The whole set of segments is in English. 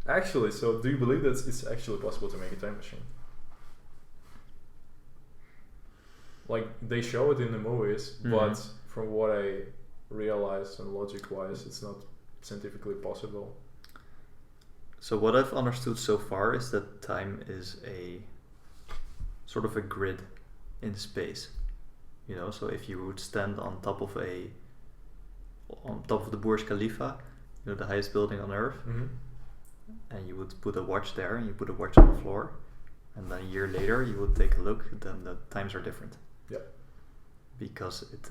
Actually, so do you believe that it's actually possible to make a time machine? Like, they show it in the movies, but from what I realized and logic-wise, it's not scientifically possible. So what I've understood so far is that time is a sort of a grid in space. You know, so if you would stand on top of the Burj Khalifa, you know, the highest building on Earth, and you would put a watch there, and you put a watch on the floor, and then a year later you would take a look, then the times are different. Yeah. Because it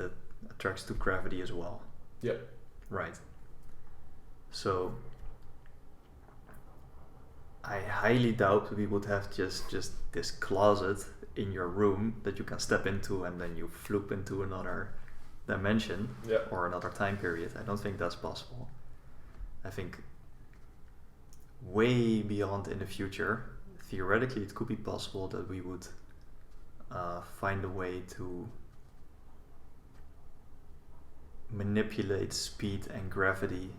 attracts to gravity as well. Yeah. Right. So I highly doubt we would have just this closet in your room that you can step into and then you floop into another dimension or another time period. I don't think that's possible. I think way beyond in the future, theoretically it could be possible that we would find a way to manipulate speed and gravity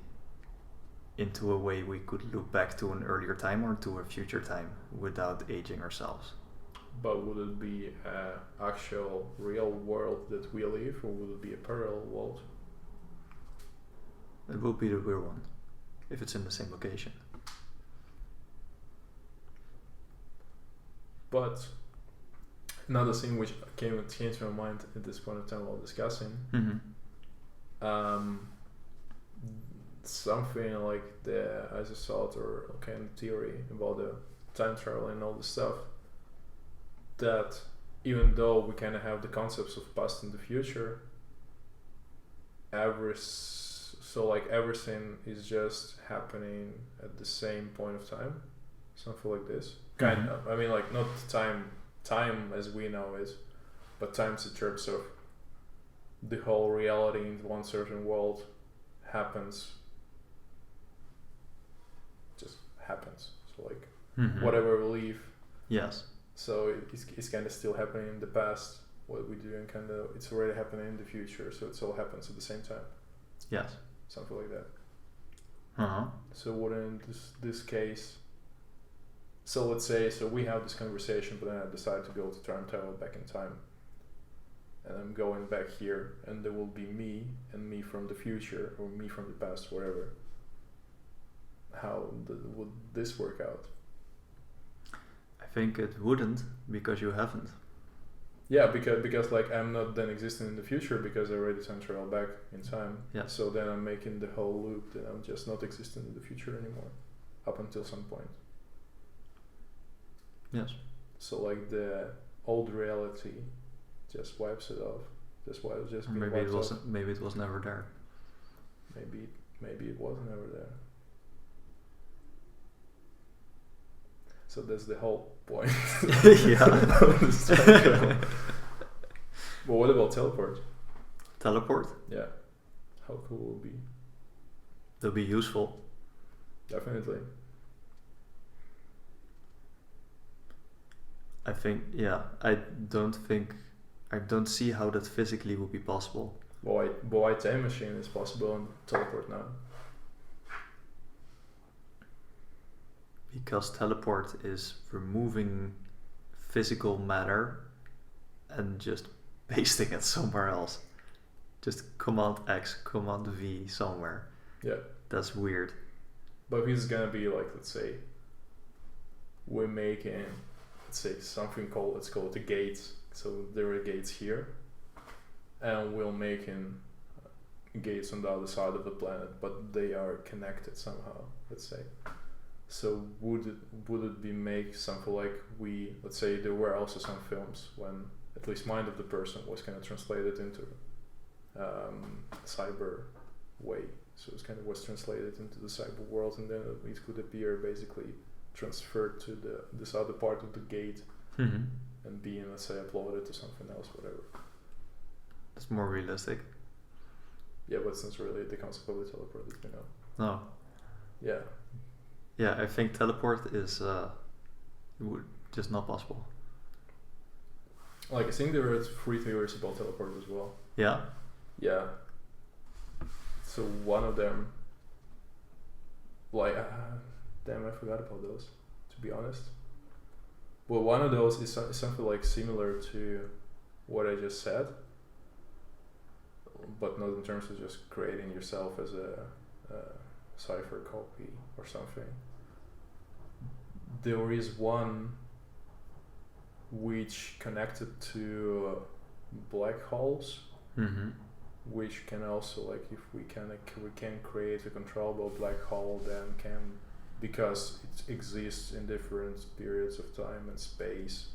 into a way we could look back to an earlier time or to a future time without aging ourselves. But would it be an actual real world that we live, or would it be a parallel world? It will be the real one, if it's in the same location. But another thing which came to my mind at this point of time while discussing, something like the as a thought or kind of theory about the time travel and all this stuff, that even though we kind of have the concepts of past and the future, everything is just happening at the same point of time, something like this. Kind of, I mean, like, not time as we know it, but times in terms of the whole reality in one certain world happens. So like whatever we believe. Yes. So it's kind of still happening in the past. What we do, and kind of it's already happening in the future. So it all happens at the same time. Yes. Something like that. Uh-huh. So wouldn't this case? So let's say we have this conversation, but then I decide to go to time travel back in time, and I'm going back here, and there will be me and me from the future or me from the past, whatever. How would this work out? I think it wouldn't, because you haven't. Yeah, because like I'm not then existing in the future because I already time travel back in time. Yeah. So then I'm making the whole loop that I'm just not existing in the future anymore, up until some point. Yes. So like the old reality just wipes it off. Maybe it wasn't. Maybe it was never there. Maybe it was never there. So that's the whole point. Yeah. But what about teleport? Teleport? Yeah. How cool will it be? They'll be useful. Definitely. I think, yeah. I don't see how that physically would be possible. Why time machine is possible and teleport now? Because teleport is removing physical matter and just pasting it somewhere else. Just Command X, Command V somewhere. Yeah. That's weird. But if it's gonna be like, let's say, we're making, let's say, something called, let's call it the gates. So there are gates here, and we're making gates on the other side of the planet, but they are connected somehow, let's say. So would it be make something like let's say there were also some films when at least mind of the person was kind of translated into cyber way. So it kind of was translated into the cyber world, and then it could appear basically transferred to this other part of the gate and being, let's say, uploaded to something else, whatever. It's more realistic. Yeah, but it's not really the concept of the teleport that we know. No. Yeah. Yeah, I think teleport is just not possible. Like, I think there are 3 theories about teleport as well. Yeah? Yeah. So one of them, like, Damn, I forgot about those, to be honest. Well, one of those is something like similar to what I just said, but not in terms of just creating yourself as a cipher copy or something. There is one which connected to black holes, which can also, like, if we can create a controllable black hole, then because it exists in different periods of time and space,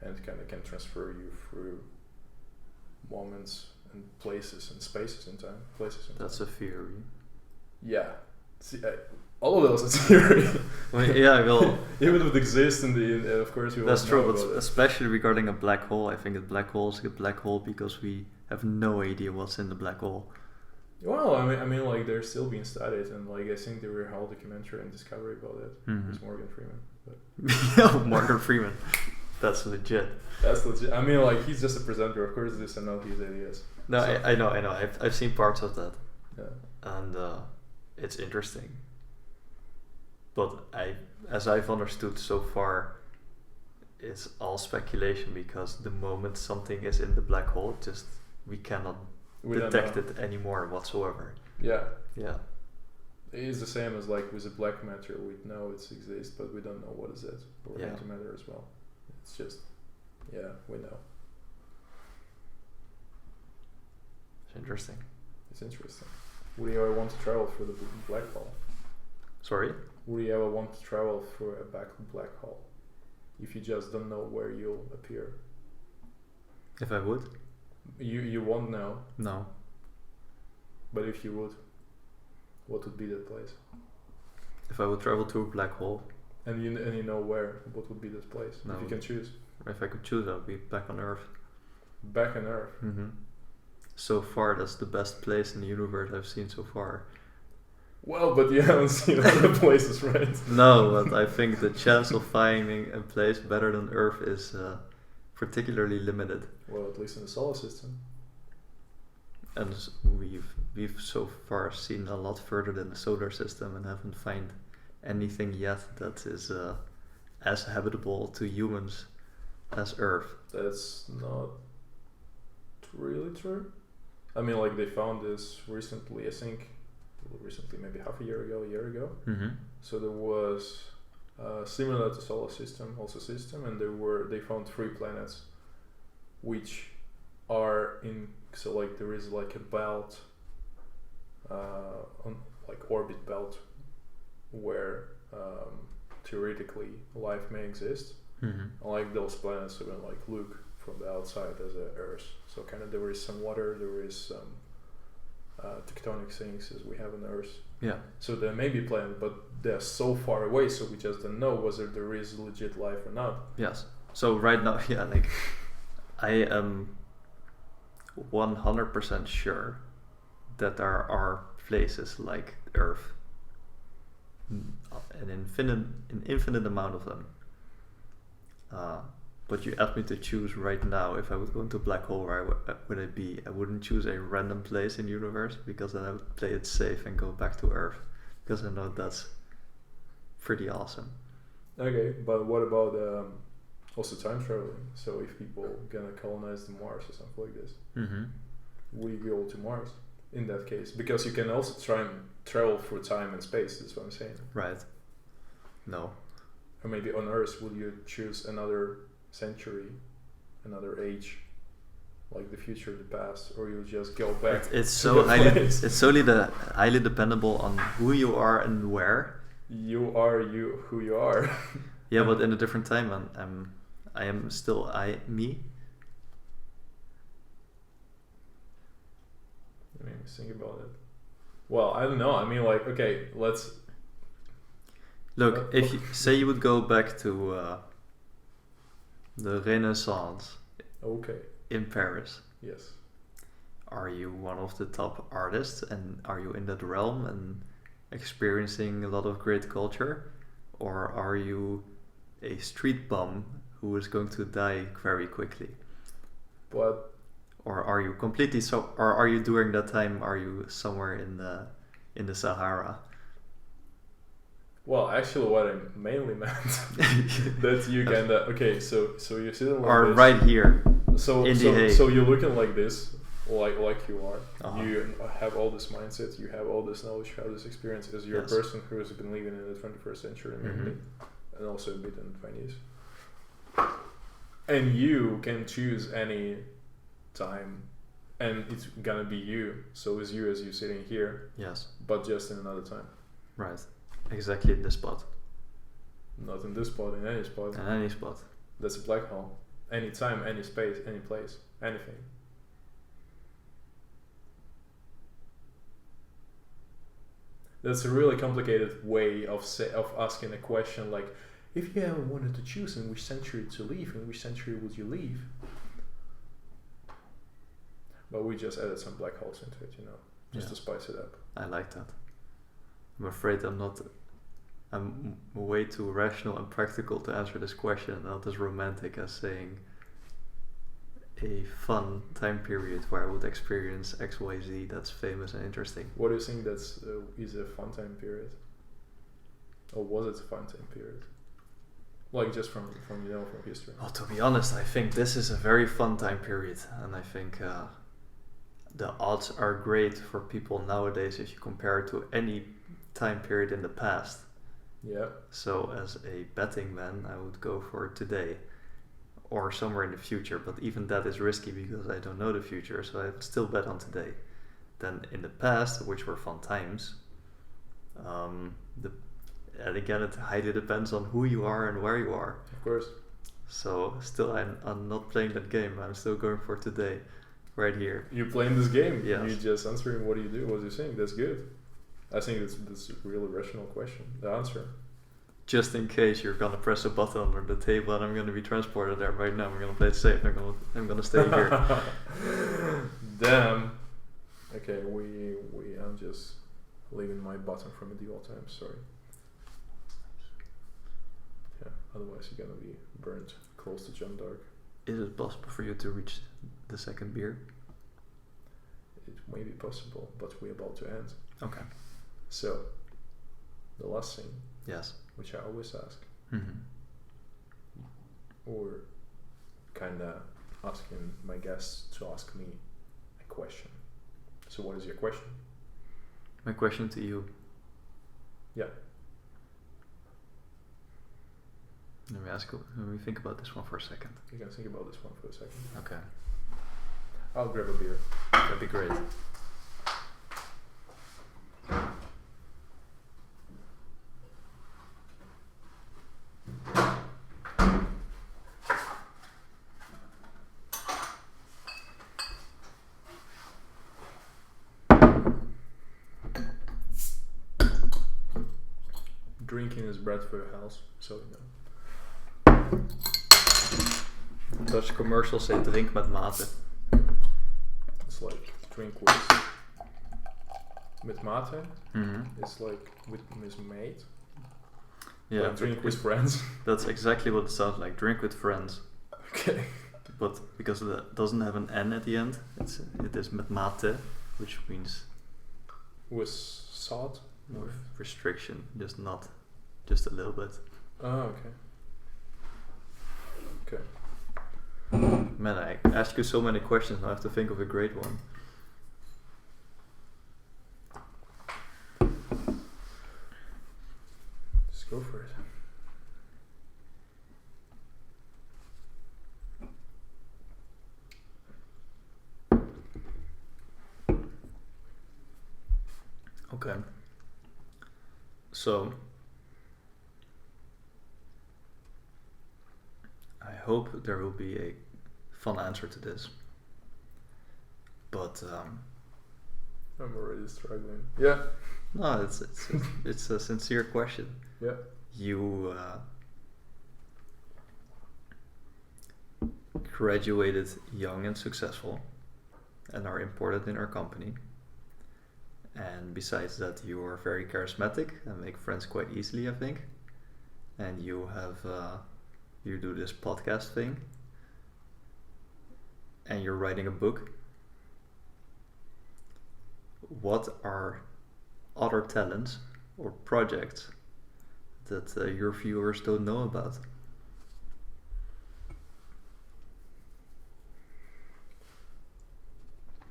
and kind of can transfer you through moments and places and spaces in time, That's a theory. Yeah. See, all of those are theory. Well, if it would exist of course we that's will true, know but especially regarding a black hole, I think a black hole is a black hole because we have no idea what's in the black hole. Well, I mean, like, they're still being studied, and like I think there were a whole documentary and Discovery about it. It's Morgan Freeman. Yeah, Morgan Freeman. That's legit. That's legit. I mean, like, he's just a presenter. Of course, this and not his ideas. No, so. I know. I've seen parts of that. Yeah. And it's interesting. But as I've understood so far, it's all speculation, because the moment something is in the black hole, we cannot detect it anymore whatsoever. Yeah. Yeah. It is the same as, like, with the black matter. We know it exists, but we don't know what is it. Or antimatter as well. It's just, we know. It's interesting. It's interesting. Would you ever want to travel through the black hole? Sorry? Would you ever want to travel through a black hole if you just don't know where you'll appear? If I would? You won't know. No. But if you would, what would be that place? If I would travel to a black hole. And you know where, what would be this place? No. If you can choose. If I could choose, I would be back on Earth. Back on Earth? So far, that's the best place in the universe I've seen so far. Well, but you haven't seen other places, right? No, but I think the chance of finding a place better than Earth is particularly limited. Well, at least in the solar system. And we've so far seen a lot further than the solar system and haven't found anything yet that is as habitable to humans as Earth. That's not really true. I mean, like, they found this recently, I think, maybe half a year ago. So there was similar to solar system, and they found 3 planets which are in, so, like, there is, like, a belt, on, like, orbit belt, where theoretically life may exist. Like, those planets even, like, look from the outside as a Earth, so kind of there is some water, there is some tectonic things as we have on Earth. Yeah. So there may be planets, but they're so far away, so we just don't know whether there is legit life or not. Yes. So right now, like, I am 100% sure that there are places like Earth, an infinite amount of them. But you asked me to choose right now if I would go into a black hole, where would I be? I wouldn't choose a random place in the universe, because then I would play it safe and go back to Earth, because I know that's pretty awesome. Okay, but what about also time traveling? So if people gonna colonize the Mars or something like this, will you go to Mars in that case? Because you can also try and travel through time and space. That's what I'm saying. Right. No. Or maybe on Earth, will you choose another century, another age, like the future, the past, or you just go back? It's so highly dependable on who you are and where. You are who you are. Yeah, but in a different time, I am still me. Let me think about it. Well, I don't know. I mean, like, okay, let's look. If you say you would go back to the Renaissance, okay, in Paris. Yes. Are you one of the top artists, and are you in that realm and experiencing a lot of great culture, or are you a street bum who is going to die very quickly? But or are you completely or are you during that time, are you somewhere in the Sahara? Well, actually, what I mainly meant that you can. Okay, so you're sitting like or this. right here. So you're looking like this, like you are. Uh-huh. You have all this mindset. You have all this knowledge. You have this experience as you're a person who has been living in the 21st century, mainly, and also a bit in the 20s. And you can choose any time, and it's gonna be you. So it's you as you sitting here. Yes. But just in another time. Right. Exactly in this spot. Not in this spot, in any spot. In any spot. That's a black hole. Any time, any space, any place, anything. That's a really complicated way of asking a question like, if you ever wanted to choose in which century to live, in which century would you live? But we just added some black holes into it, just to spice it up. I like that. I'm afraid I'm way too rational and practical to answer this question, not as romantic as saying a fun time period where I would experience XYZ that's famous and interesting. What do you think is a fun time period? Or was it a fun time period? Like just from history. Well, to be honest, I think this is a very fun time period, and I think the odds are great for people nowadays if you compare it to any time period in the past. Yeah. So as a betting man, I would go for today or somewhere in the future, but even that is risky because I don't know the future, so I would still bet on today. Then in the past, which were fun times, and again, it highly depends on who you are and where you are. Of course. So still, I'm not playing that game. I'm still going for today, right here. You're playing this game. Yes. You're just answering what do you do, what do you think. That's good. I think that's a really rational question. The answer. Just in case you're gonna press a button under the table and I'm gonna be transported there right now. I'm gonna play it safe. I'm gonna stay here. Damn. Okay, I'm just leaving my button from medieval times. Sorry. Yeah. Otherwise, you're gonna be burnt close to John Dark. Is it possible for you to reach the second beer? It may be possible, but we're about to end. Okay. So, the last thing. Yes. Which I always ask. Mm-hmm. Or kinda asking my guests to ask me a question. So what is your question? My question to you. Yeah. Let me think about this one for a second. You can think about this one for a second. Okay. I'll grab a beer. That'd be great. Drinking is bad for your health, so you know. Dutch commercials say drink met mate. It's like drink with mate. Mm-hmm. It's like with mate. Yeah, like drink with friends. That's exactly what it sounds like. Drink with friends. Okay. But because it doesn't have an N at the end, it is met mate, which means with salt. With restriction, just a little bit. Oh, okay. Okay. Man, I asked you so many questions. Now I have to think of a great one. Just go for it. Okay. So, I hope there will be a fun answer to this. But I'm already struggling. Yeah. No, it's a sincere question. Yeah. You graduated young and successful, and are important in our company. And besides that, you are very charismatic and make friends quite easily, I think. And you have you do this podcast thing, and you're writing a book. What are other talents or projects that your viewers don't know about?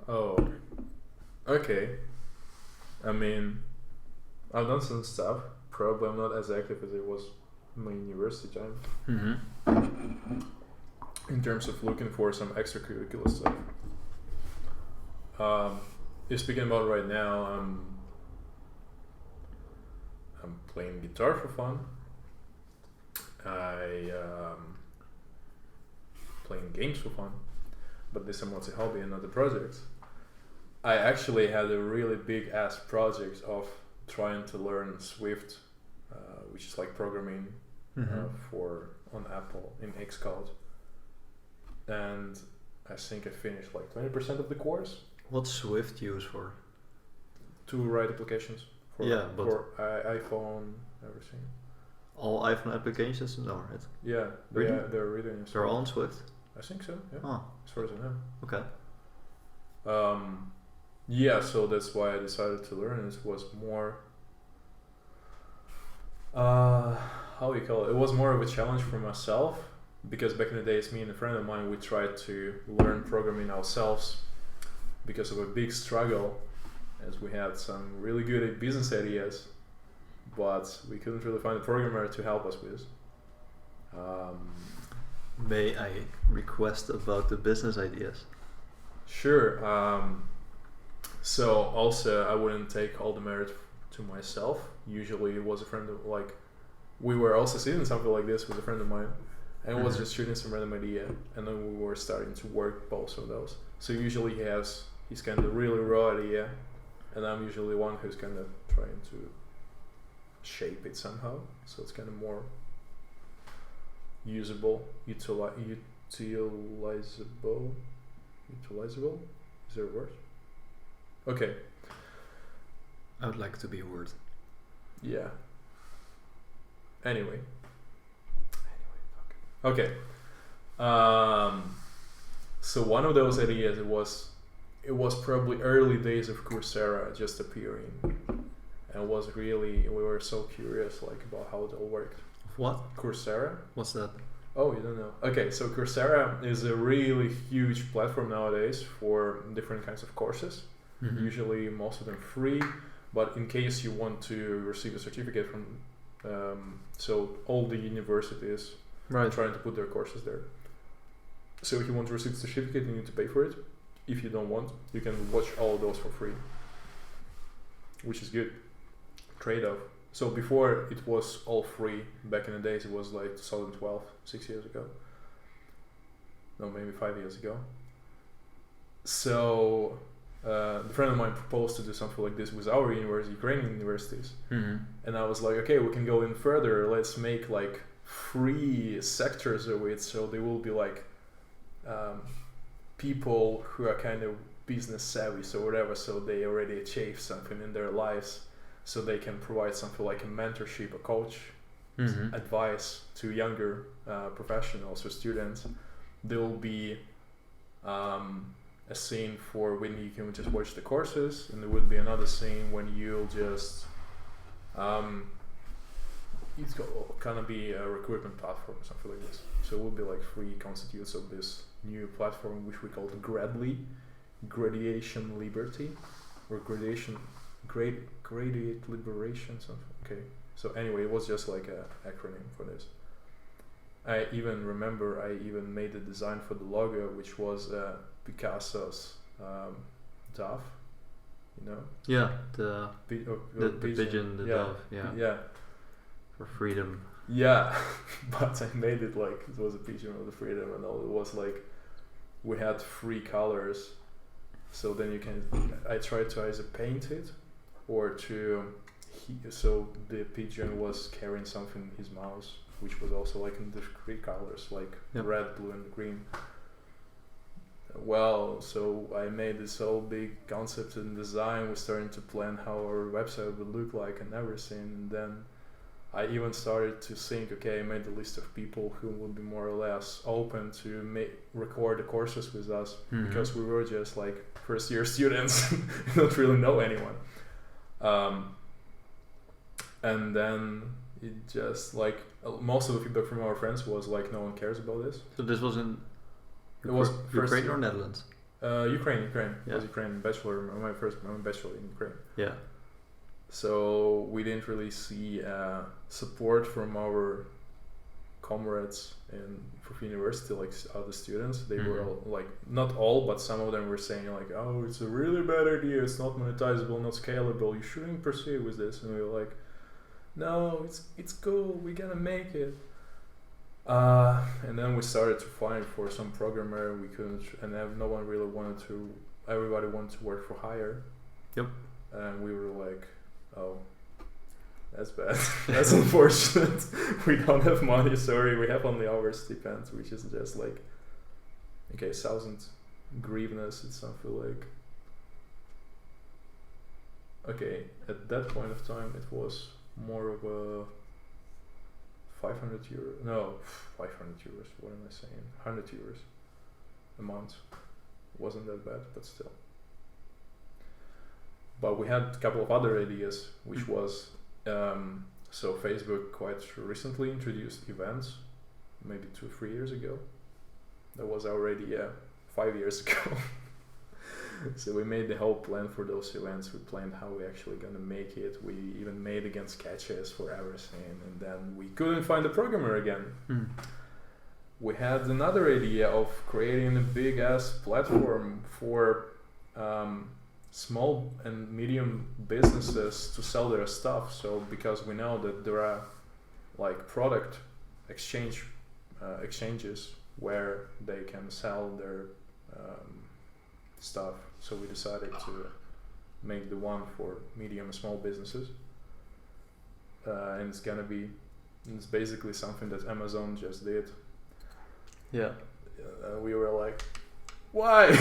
Oh, okay. I mean, I've done some stuff. Probably I'm not as active as it was in my university time. Mm-hmm. In terms of looking for some extracurricular stuff. You're speaking about right now, I'm playing guitar for fun. I playing games for fun, but this is more a hobby and not a project. I actually had a really big ass project of trying to learn Swift, which is like programming for on Apple in Xcode, and I think I finished like 20% of the course. What's Swift used for? To write applications for iPhone, everything. All iPhone applications? No, right? Yeah, really? They're written in Swift. They're all in Swift? I think so, yeah. Oh. As far as I know. Okay. Yeah, so that's why I decided to learn. It was more, how you call it? It was more of a challenge for myself, because back in the days, me and a friend of mine, we tried to learn programming ourselves because of a big struggle, as we had some really good business ideas, but we couldn't really find a programmer to help us with. May I request about the business ideas? Sure. So also, I wouldn't take all the merit to myself. Usually it was a friend of, like, we were also sitting something like this with a friend of mine, and it was just shooting some random idea, and then we were starting to work both of those. So usually he's kind of really raw idea, and I'm usually one who's kind of trying to shape it somehow, so it's kind of more usable, utilizable. Is there a word? Okay. I would like to be a word. Yeah. Anyway, fuck. Okay. So one of those ideas, it was probably early days of Coursera just appearing, and was really, we were so curious like about how it all worked. What? Coursera? What's that? Oh, you don't know? Okay, so Coursera is a really huge platform nowadays for different kinds of courses. Mm-hmm. Usually most of them free, but in case you want to receive a certificate from, so all the universities are trying to put their courses there. So if you want to receive a certificate, you need to pay for it. If you don't want, you can watch all of those for free, which is good. Trade-off. So before it was all free, back in the days, it was like 2012, 6 years ago. No, maybe 5 years ago. So a friend of mine proposed to do something like this with our university, Ukrainian universities. Mm-hmm. And I was like, okay, we can go in further. Let's make like free sectors of it. So they will be like people who are kind of business savvy, so whatever. So they already achieved something in their lives. So they can provide something like a mentorship, a coach, advice to younger professionals or students. There will be a scene for when you can just watch the courses, and there would be another scene when you'll just it's gonna be a recruitment platform, something like this. So it will be like free constitutes of this new platform, which we call Gradly, Gradation Liberty, or Gradient Liberation, something. Okay. So anyway, it was just like a acronym for this. I even remember I even made the design for the logo, which was Picasso's dove, you know? Yeah, the pigeon, the dove, yeah. For freedom. Yeah, but I made it like it was a pigeon of the freedom, and all. It was like we had 3 colors, so then you can. I tried to either paint it, or so the pigeon was carrying something in his mouth, which was also like in the 3 colors, like red, blue, and green. Well, so I made this whole big concept and design. We're starting to plan how our website would look like and everything, and then I even started to think, okay, I made a list of people who would be more or less open to record the courses with us, because we were just like first year students, don't really know anyone. And then it just like most of the feedback from our friends was like no one cares about this. So this was in Ukraine or Netherlands? Ukraine. Yeah. It was Ukraine bachelor. My bachelor in Ukraine. Yeah. So we didn't really see support from our comrades in university, like other students. They were all, like, not all, but some of them were saying like, oh, it's a really bad idea, it's not monetizable, not scalable, you shouldn't pursue with this. And we were like, no, it's cool, we're gonna make it. And then we started to find for some programmer, we couldn't, and no one really wanted to, everybody wanted to work for hire. Yep. And we were like, oh, that's bad. That's unfortunate. We don't have money, sorry, we have only our stipend, which is just like, okay, 1,000 hryvnias, it's something like, okay, at that point of time it was more of a 500 euros, no, 500 euros, what am I saying, 100 euros a month. Wasn't that bad, but still. But we had a couple of other ideas, which was, so Facebook quite recently introduced events, maybe 2-3 years ago. That was our idea 5 years ago. So we made the whole plan for those events. We planned how we actually gonna make it. We even made against sketches for everything, and then we couldn't find a programmer again. We had another idea of creating a big ass platform for small and medium businesses to sell their stuff. So because we know that there are like product exchanges where they can sell their stuff. So we decided to make the one for medium and small businesses. And it's basically something that Amazon just did. Yeah. We were like, why?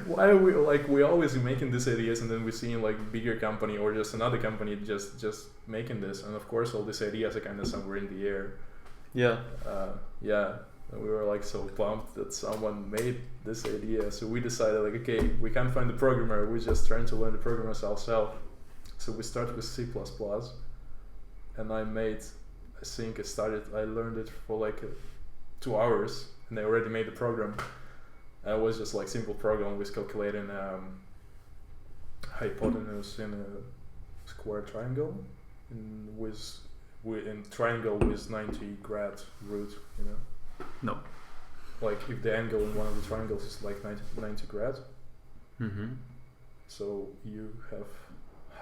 Why are we always making these ideas, and then we're seeing like bigger company or just another company just making this, and of course all these ideas are kind of somewhere in the air. Yeah. And we were like so pumped that someone made this idea. So we decided like, okay, we can't find the programmer, we're just trying to learn the programmers ourselves. So we started with C++, and I learned it for like 2 hours, and I already made the program. It was just like simple program with calculating hypotenuse in a square triangle, in triangle with 90 grad root, you know. No. Like if the angle in one of the triangles is like 90 grad, so you have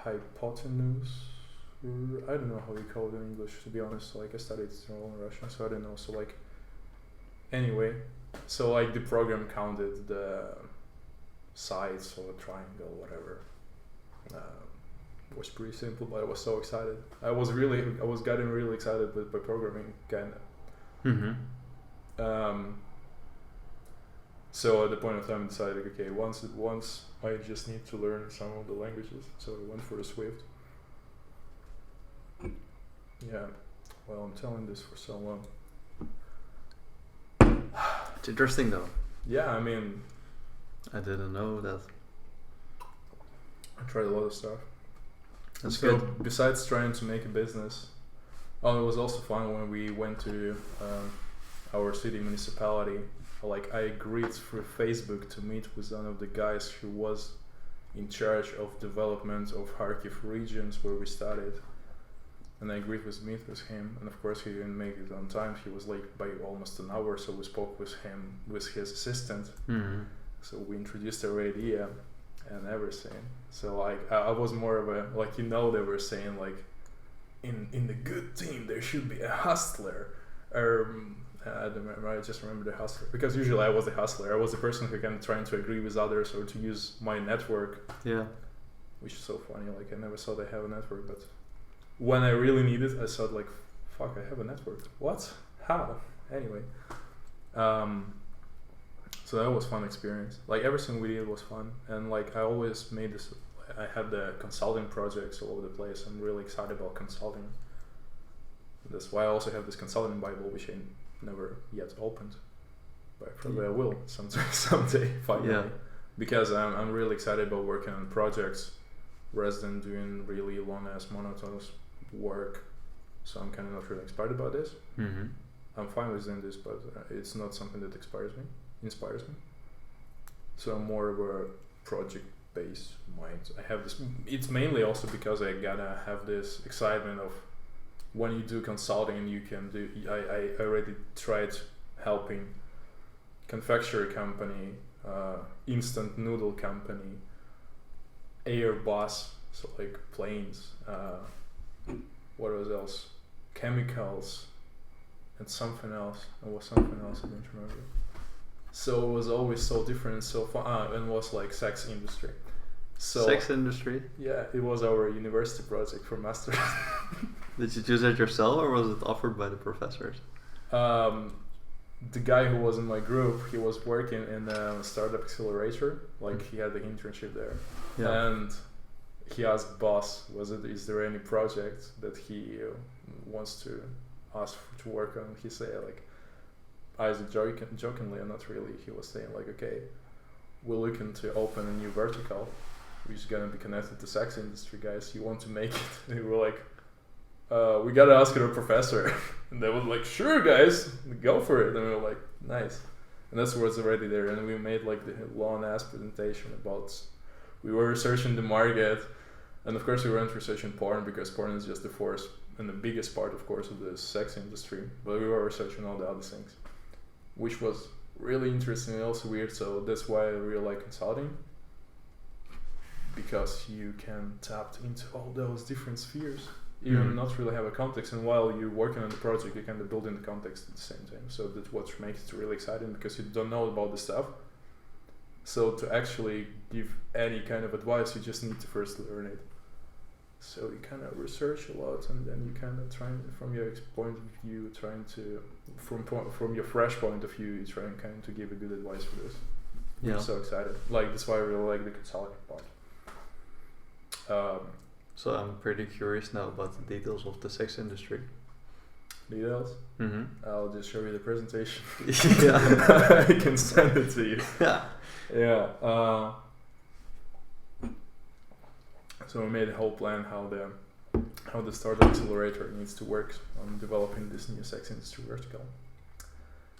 hypotenuse. I don't know how you call it in English, to be honest. Like I studied it all in Russian, so I don't know. So like, anyway, so like the program counted the sides of a triangle, whatever. It was pretty simple, but I was so excited. I was getting really excited by programming, kinda. So at the point of time I decided, okay, once I just need to learn some of the languages, so I went for the Swift. Yeah, well, I'm telling this for so long. It's interesting though. Yeah, I mean, I didn't know that. I tried a lot of stuff. That's so good. Besides trying to make a business, it was also fun when we went to our city municipality. Like I agreed through Facebook to meet with one of the guys who was in charge of development of Kharkiv regions where we studied, and I agreed to meet with him. And of course he didn't make it on time. He was late by almost an hour, so we spoke with him with his assistant. So we introduced our idea and everything. So like I was more of a, like, you know, they were saying like in the good team there should be a hustler, or I don't remember, I just remember the hustler, because usually I was the hustler. I was the person who can trying to agree with others or to use my network. Yeah. Which is so funny, like I never thought I have a network, but when I really need it, I thought like, fuck, I have a network. What? How? Anyway. So that was fun experience. Like everything we did was fun, and like I always made this, I had the consulting projects all over the place. I'm really excited about consulting. That's why I also have this consulting Bible, which I never yet opened, but probably I will someday finally. Yeah. Because I'm really excited about working on projects rather than doing really long ass monotonous work so I'm kind of not really inspired about this. Mm-hmm. I'm fine with doing this, but it's not something that inspires me. So I'm more of a project-based mind. I have this. It's mainly also because I gotta have this excitement of when you do consulting, you can do. I already tried helping confectionery company, instant noodle company, Airbus, so like planes. What was else? Chemicals, and something else. It was something else I don't remember. So it was always so different and so fun. And was like sex industry. So sex industry? Yeah, it was our university project for masters. Did you choose it yourself or was it offered by the professors? The guy who was in my group, he was working in a startup accelerator. Like he had the internship there. Yeah. And he asked boss, is there any project that he wants to ask to work on? He said like, I was jokingly and not really, he was saying like, okay, we're looking to open a new vertical which is gonna be connected to sex industry, guys. You want to make it? And we were like, we gotta ask our professor. And they were like, sure guys, go for it. And we were like, nice. And that's what's already there. And we made like the long ass presentation about, we were researching the market. And of course we weren't researching porn because porn is just the first and the biggest part, of course, of the sex industry. But we were researching all the other things, which was really interesting and also weird. So that's why I really like consulting, because you can tap into all those different spheres, even not really have a context. And while you're working on the project, you kind of build in the context at the same time. So that's what makes it really exciting, because you don't know about the stuff. So to actually give any kind of advice, you just need to first learn it. So you kind of research a lot, and then you kind of try, from your point of view, trying to, from your fresh point of view, you try and kind of give a good advice for this. Yeah. I'm so excited. Like that's why I really like the consulting part. So I'm pretty curious now about the details of the sex industry. Details? Mm-hmm. I'll just show you the presentation. Yeah. I can send it to you. Yeah. Yeah. So we made a whole plan how the startup accelerator needs to work on developing this new sex industry vertical.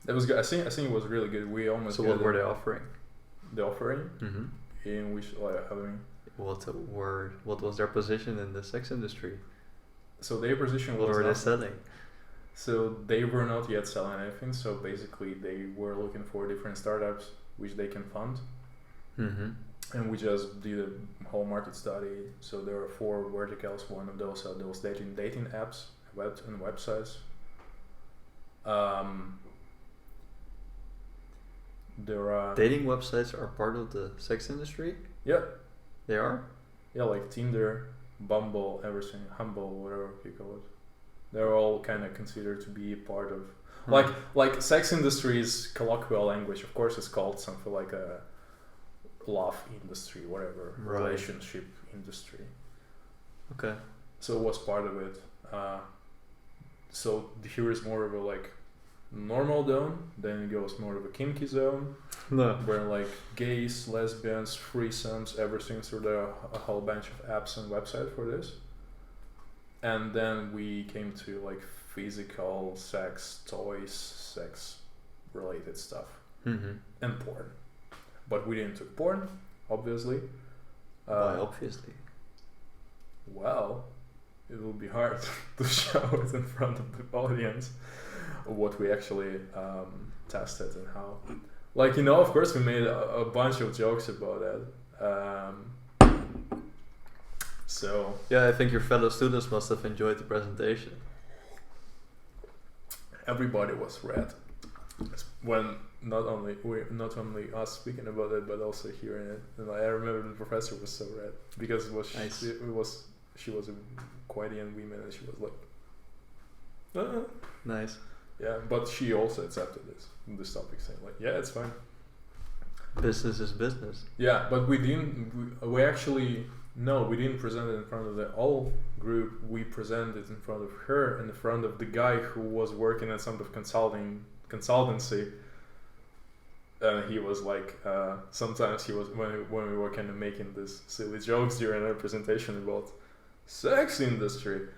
That was good. I think it was really good. We almost. So what were they offering? The offering, mm-hmm. in which having. What was their position in the sex industry? So their position was. What were they selling? So they were not yet selling anything. So basically, they were looking for different startups which they can fund. Mm-hmm. And we just did a whole market study. So there are 4 verticals. One of those are those dating apps, and websites. There are dating websites are part of the sex industry. Yeah, they are. Yeah, like Tinder, Bumble, everything, Humble, whatever you call it. They're all kind of considered to be a part of like sex industry is colloquial language. Of course, it's called something like a love industry, whatever, right. Relationship industry. Okay. So it was part of it. So here is more of a like normal zone, then it goes more of a kinky zone, where like gays, lesbians, threesomes, everything. So there are a whole bunch of apps and websites for this. And then we came to like physical sex, toys, sex related stuff, and porn. But we didn't take porn, obviously. Why obviously? Well, it will be hard to show it in front of the audience what we actually tested and how. Like, of course we made a bunch of jokes about that. So yeah, I think your fellow students must have enjoyed the presentation. Everybody was red. When not only us speaking about it, but also hearing it. And I remember the professor was so red because she was a quite young woman, and she was like, nice. Yeah, but she also accepted this topic, saying like, yeah, it's fine. Business is business. Yeah, but we didn't present it in front of the whole group. We presented it in front of her, in front of the guy who was working at some of consultancy. And he was like, sometimes he was, when we were kind of making this silly jokes during our presentation about sex industry,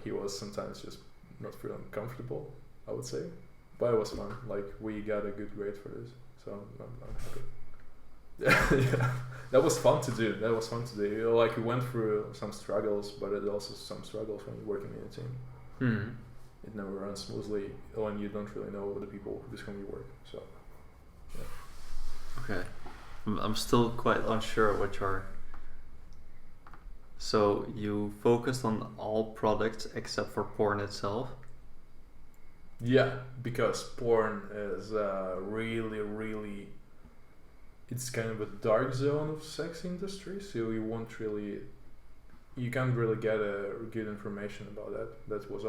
He was sometimes just not feeling comfortable, I would say, but it was fun. Like we got a good grade for this, so I'm happy. Yeah, that was fun to do. You know, like we went through some struggles, but it also some struggles when you're working in a team. Mm-hmm. It never runs smoothly when you don't really know the people with whom you work. So, yeah. Okay, I'm still quite unsure what your. So you focused on all products except for porn itself? Yeah, because porn is really, it's kind of a dark zone of sex industry, so you can't really get a good information about that. That was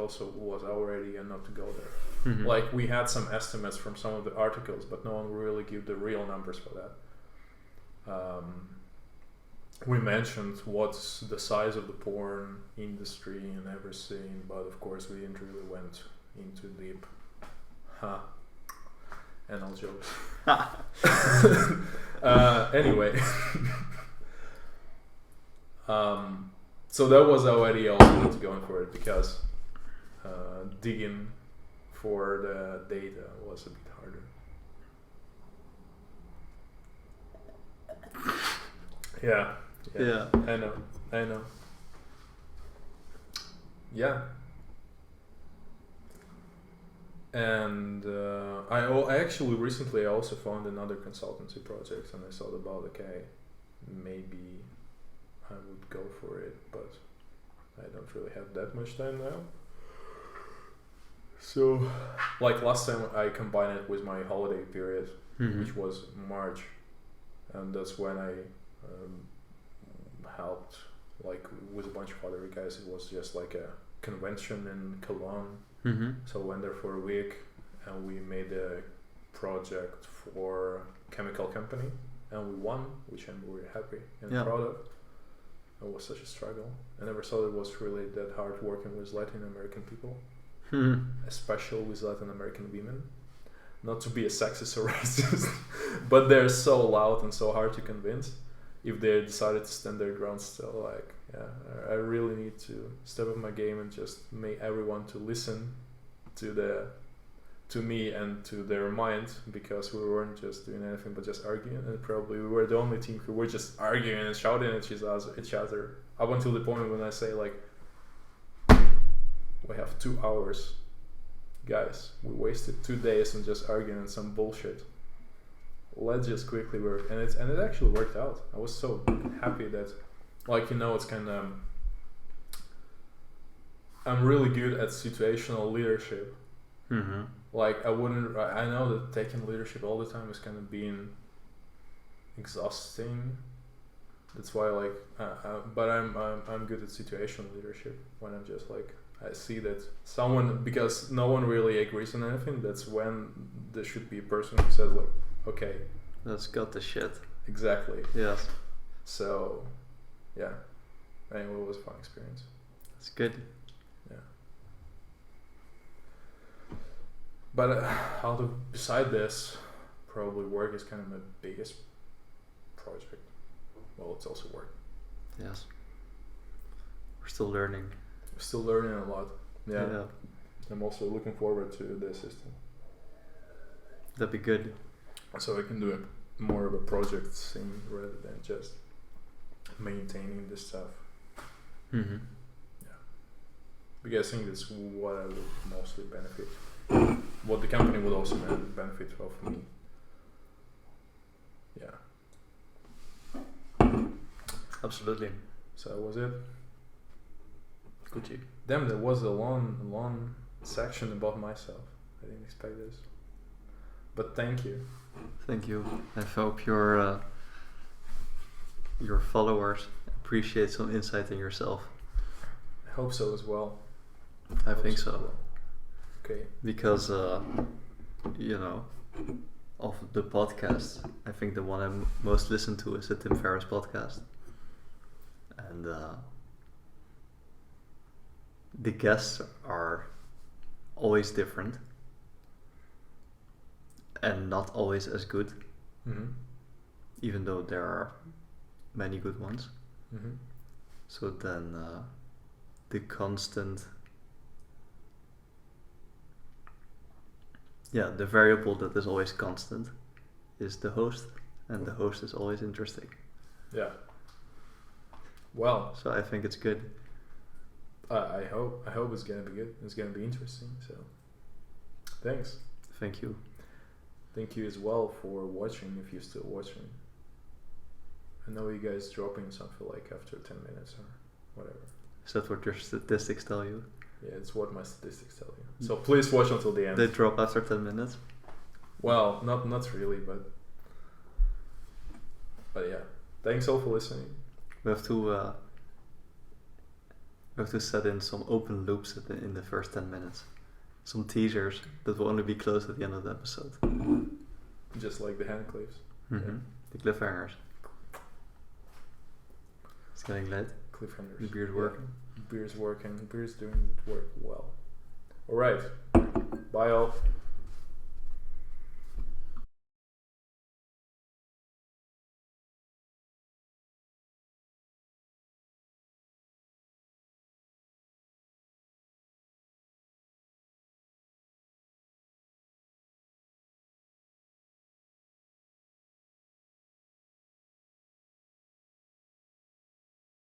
our idea not to go there. Mm-hmm. Like we had some estimates from some of the articles, but no one really gave the real numbers for that. We mentioned what's the size of the porn industry and everything, but of course we didn't really went into deep anal jokes. Anyway, so that was our idea also not going for it, because digging for the data was a bit harder. Yeah. I know. Yeah. And I actually recently also found another consultancy project, and I thought about, okay, maybe I would go for it, but I don't really have that much time now. So, like last time I combined it with my holiday period, which was March, and that's when I helped like with a bunch of other guys. It was just like a convention in Cologne. So I went there for a week, and we made a project for a chemical company, and we won, which I'm very happy and proud of. It was such a struggle. I never thought it was really that hard working with Latin American people, especially with Latin American women. Not to be a sexist or racist, but they're so loud and so hard to convince. If they decided to stand their ground still, like, I really need to step up my game and just make everyone to listen to me and to their mind, because we weren't just doing anything but just arguing, and probably we were the only team who were just arguing and shouting at each other up until the point when I say, like, we have 2 hours, guys, we wasted 2 days on just arguing on some bullshit. Let's just quickly work, and it actually worked out. I was so happy that, like, you know, it's kind of, I'm really good at situational leadership. Like I know that taking leadership all the time is kind of being exhausting. That's why, like, but I'm good at situational leadership. When I'm just like, I see that someone, because no one really agrees on anything, that's when there should be a person who says, like, okay, let's cut the shit. Exactly. Yes. So, yeah. Anyway, it was a fun experience. It's good. Yeah. But beside this, probably work is kind of my biggest project. Well, it's also work. Yes. We're still learning. We're still learning a lot. Yeah. I'm also looking forward to the system. That'd be good. So I can do more of a project thing rather than just maintaining this stuff. Yeah. Because I think that's what I would mostly benefit. What the company would also benefit of me. Yeah. Absolutely. So that was it. Gucci. Damn, there was a long section about myself. I didn't expect this. But thank you. Thank you. I hope your followers appreciate some insight in yourself. I hope so as well. I think so. Well. Okay. Because you know, of the podcast, I think the one I most listen to is the Tim Ferriss podcast, and the guests are always different and not always as good, even though there are many good ones. So then the constant, the variable that is always constant is the host, and the host is always interesting. Yeah. Well. So I think it's good. I hope it's gonna be good. It's gonna be interesting. So, thanks. Thank you. Thank you as well for watching. If you're still watching, I know you guys dropping something like after 10 minutes or whatever. Is that what your statistics tell you? Yeah, it's what my statistics tell you. So please watch until the end. They drop after 10 minutes? Well, not really, but yeah. Thanks all for listening. We have to set in some open loops in the first 10 minutes. Some teasers that will only be closed at the end of the episode. Just like the hand clips. Mm-hmm. Yeah. The cliffhangers. It's getting late. Cliffhangers. The beer's working. Beer's working. Beer's doing work well. Alright. Bye all.